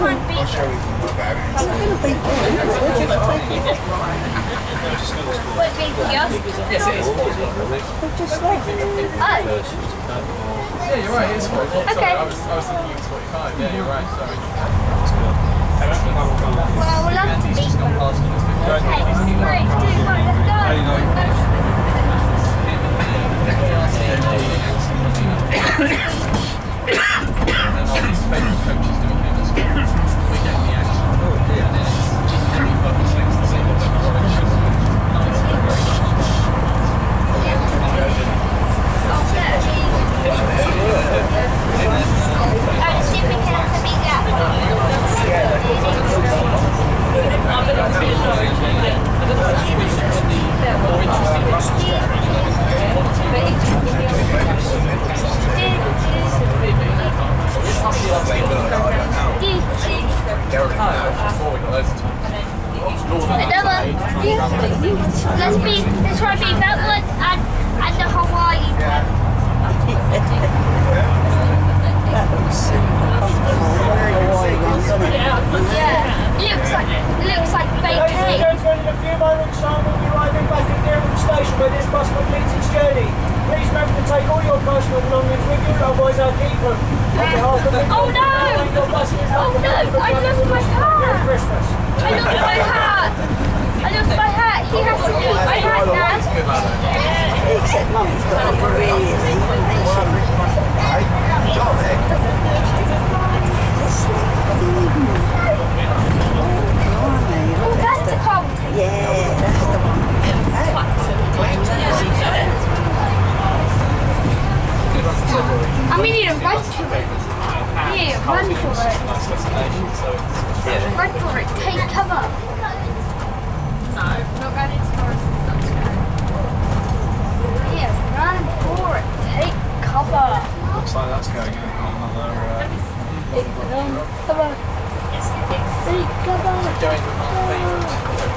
try and beat them. I'm not going to beat them. We're just taking it. What beat us? Yes, it is 40. They've just left. Oh. Yeah, you're right, it is 40. Okay. Sorry, I was thinking it was 45. Yeah, you're right, sorry. Well, we'll have to beat them. Okay, 3, 2, 1, let's go. And all these favourite coaches doing it as well. We get the action. And then it's any fucking things to see what they're See if we can have to beat that Let's try and beat that one and the Hawaii one. That looks super comfortable. Hawaii one, doesn't it? Yeah, it looks like fake Ladies and cake. gentlemen, in a few moments time we'll be arriving back at Dereham station where this bus completes its journey. Please remember to take all your personal belongings with you, otherwise I'll keep them. On behalf of the Oh no! Oh no! I lost my hat! Christmas. I lost my hat! I lost my hat! He has to keep my hat now! Except Mummy's got a really Oh, that's the cold. yeah, that's the one. I mean, you need to run to it. Yeah, run for it. Run for it. Take cover. No, not running towards yeah, run for it. Take cover. Looks like that's going on another... Cover. Take cover. Going with my favourite coach.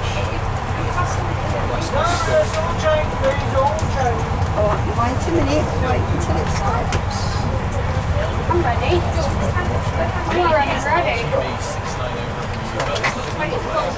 It's all changed, please, all changed. All right, wait a minute. Wait until it stops. I'm ready. I'm already ready. B690.